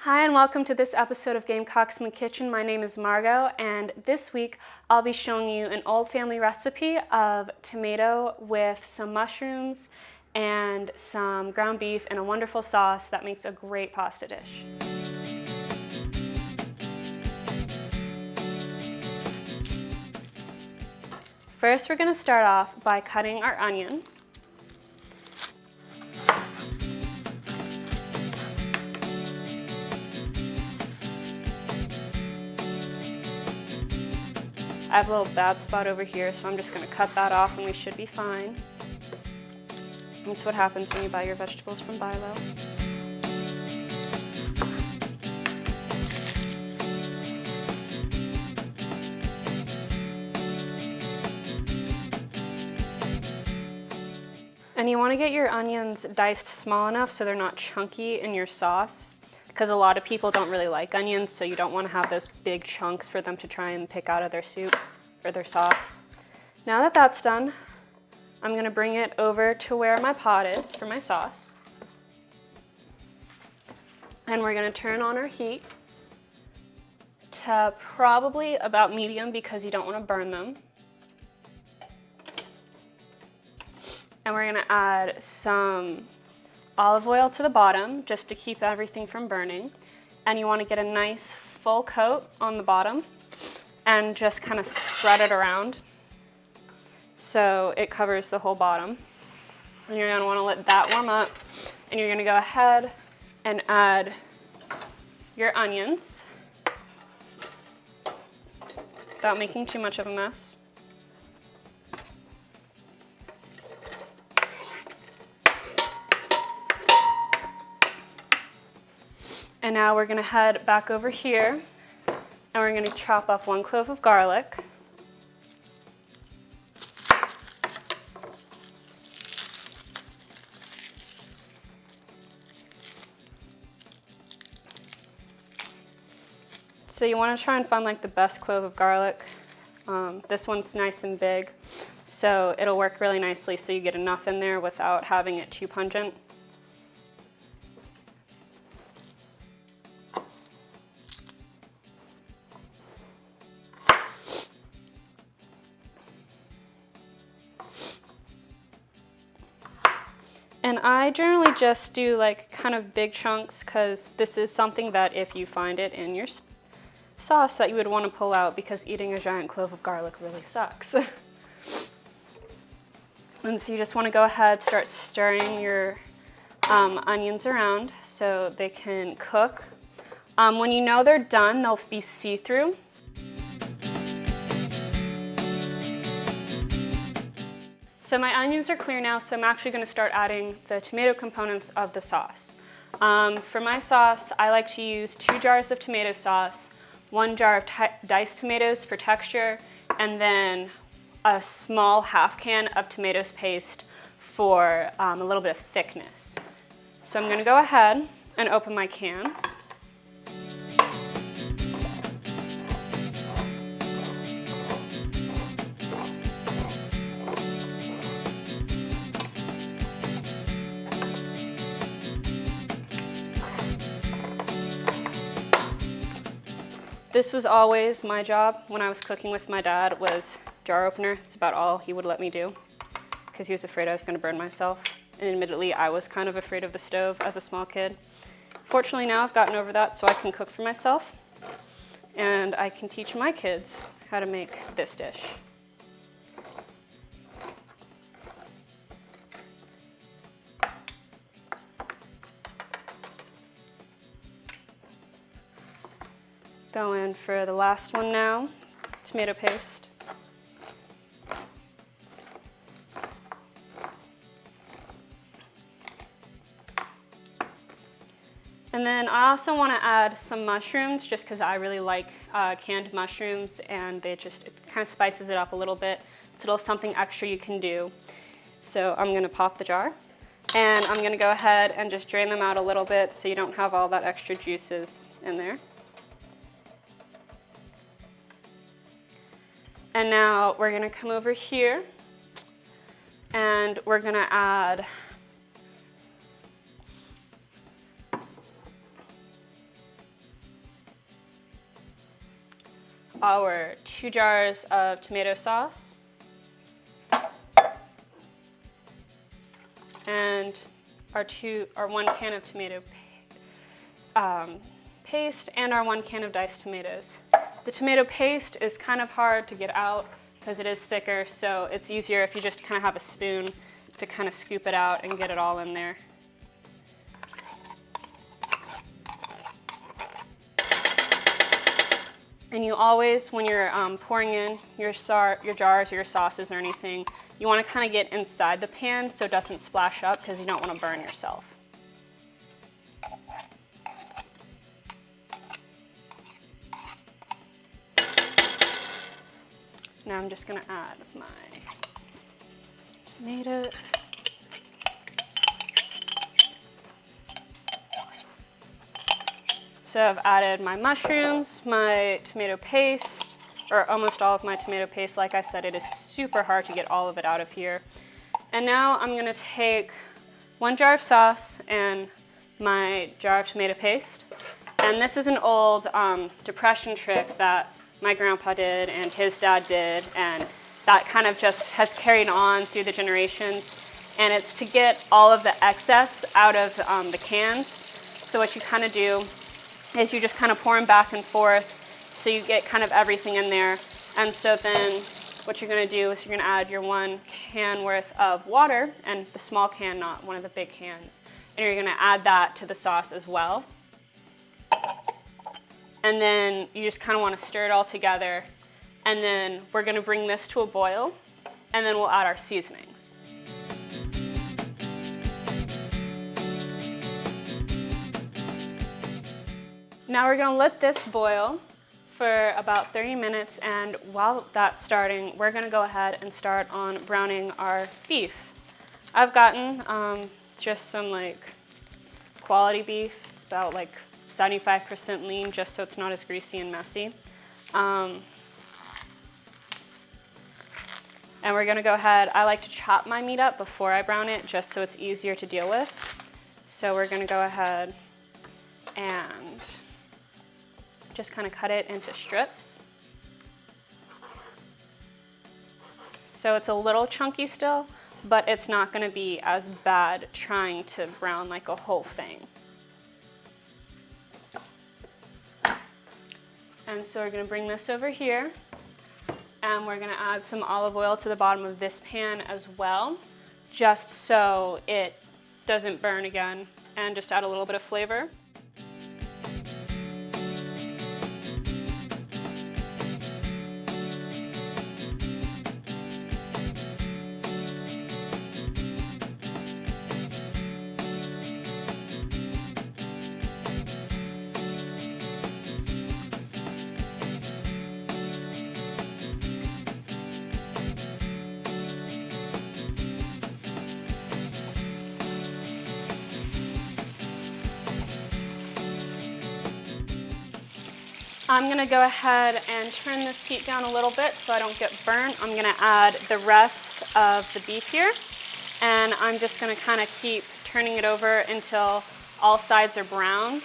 Hi and welcome to this episode of Gamecocks in the Kitchen. My name is Margo, and this week I'll be showing you an old family recipe of tomato with some mushrooms and some ground beef and a wonderful sauce that makes a great pasta dish. First, we're going to start off by cutting our onion. I have a little bad spot over here, so I'm just going to cut that off and we should be fine. That's what happens when you buy your vegetables from Bilo. And you want to get your onions diced small enough so they're not chunky in your sauce, because a lot of people don't really like onions, so you don't want to have those big chunks for them to try and pick out of their soup or their sauce. Now that that's done, I'm going to bring it over to where my pot is for my sauce. And we're going to turn on our heat to probably about medium because you don't want to burn them. And we're going to add some olive oil to the bottom just to keep everything from burning. And you want to get a nice full coat on the bottom and just kind of spread it around so it covers the whole bottom. And you're going to want to let that warm up, and you're going to go ahead and add your onions without making too much of a mess. And now we're going to head back over here, and we're going to chop up 1 clove of garlic. So you want to try and find like the best clove of garlic. This one's nice and big, so it'll work really nicely so you get enough in there without having it too pungent. And I generally just do like kind of big chunks because this is something that if you find it in your sauce that you would want to pull out, because eating a giant clove of garlic really sucks. And so you just want to go ahead, start stirring your onions around so they can cook. When you know they're done, they'll be see-through. So my onions are clear now, so I'm actually going to start adding the tomato components of the sauce. For my sauce, I like to use 2 jars of tomato sauce, 1 jar of diced tomatoes for texture, and then a small half can of tomatoes paste for a little bit of thickness. So I'm going to go ahead and open my cans. This was always my job when I was cooking with my dad, was jar opener. It's about all he would let me do because he was afraid I was going to burn myself. And admittedly, I was kind of afraid of the stove as a small kid. Fortunately now I've gotten over that, so I can cook for myself and I can teach my kids how to make this dish. Go in for the last one now, tomato paste. And then I also want to add some mushrooms just because I really like canned mushrooms, and it kind of spices it up a little bit. It's a little something extra you can do. So I'm going to pop the jar, and I'm going to go ahead and just drain them out a little bit so you don't have all that extra juices in there. And now we're going to come over here and we're going to add our 2 jars of tomato sauce and our 1 can of tomato paste and our 1 can of diced tomatoes. The tomato paste is kind of hard to get out because it is thicker, so it's easier if you just kind of have a spoon to kind of scoop it out and get it all in there. And you always, when you're pouring in your jars or your sauces or anything, you want to kind of get inside the pan so it doesn't splash up because you don't want to burn yourself. Now I'm just going to add my tomato. So I've added my mushrooms, my tomato paste, or almost all of my tomato paste. Like I said, it is super hard to get all of it out of here. And now I'm going to take 1 jar of sauce and my jar of tomato paste. And this is an old depression trick that my grandpa did and his dad did, and that kind of just has carried on through the generations. And it's to get all of the excess out of the cans. So what you kind of do is you just kind of pour them back and forth so you get kind of everything in there. And so then what you're going to do is you're going to add your 1 can worth of water, and the small can, not one of the big cans. And you're going to add that to the sauce as well. And then you just kind of want to stir it all together. And then we're going to bring this to a boil, and then we'll add our seasonings. Now we're going to let this boil for about 30 minutes, and while that's starting, we're going to go ahead and start on browning our beef. I've gotten just some quality beef. It's about 75% lean, just so it's not as greasy and messy. And we're gonna go ahead, I like to chop my meat up before I brown it, just so it's easier to deal with. So we're gonna go ahead and just kind of cut it into strips. So it's a little chunky still, but it's not gonna be as bad trying to brown like a whole thing. And so we're going to bring this over here, and we're going to add some olive oil to the bottom of this pan as well, just so it doesn't burn again, and just add a little bit of flavor. I'm gonna go ahead and turn this heat down a little bit so I don't get burnt. I'm gonna add the rest of the beef here, and I'm just gonna kind of keep turning it over until all sides are brown.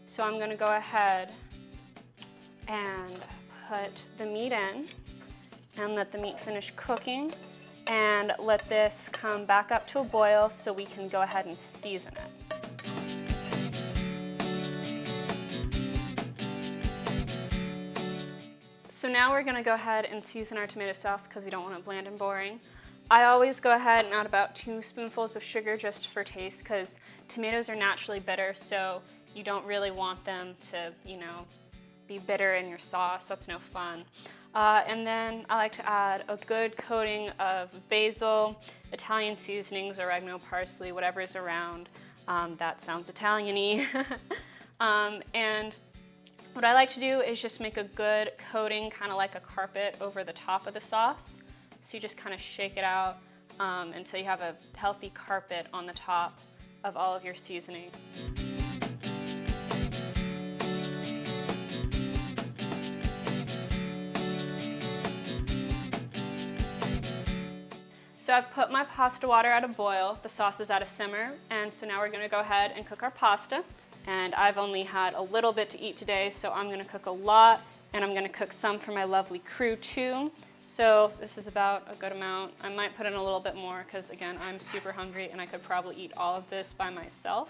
So I'm going to go ahead and put the meat in and let the meat finish cooking, and let this come back up to a boil so we can go ahead and season it. So now we're going to go ahead and season our tomato sauce because we don't want it bland and boring. I always go ahead and add about 2 spoonfuls of sugar just for taste, because tomatoes are naturally bitter, so you don't really want them to, be bitter in your sauce. That's no fun. And then I like to add a good coating of basil, Italian seasonings, oregano, parsley, whatever is around. That sounds Italian-y. And what I like to do is just make a good coating, kind of like a carpet, over the top of the sauce. So you just kind of shake it out until you have a healthy carpet on the top of all of your seasoning. So I've put my pasta water at a boil, the sauce is at a simmer, and so now we're gonna go ahead and cook our pasta. And I've only had a little bit to eat today, so I'm gonna cook a lot, and I'm gonna cook some for my lovely crew too. So this is about a good amount. I might put in a little bit more because again, I'm super hungry and I could probably eat all of this by myself.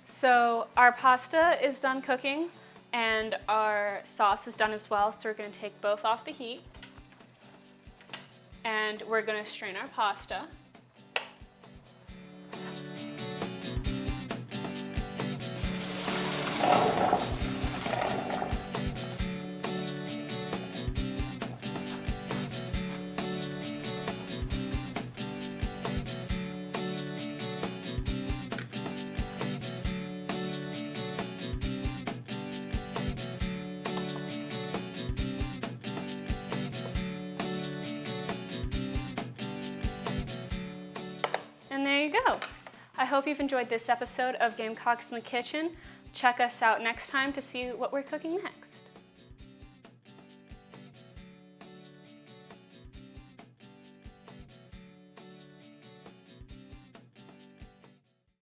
So our pasta is done cooking and our sauce is done as well, so we're going to take both off the heat and we're going to strain our pasta. And there you go. I hope you've enjoyed this episode of Gamecocks in the Kitchen. Check us out next time to see what we're cooking next.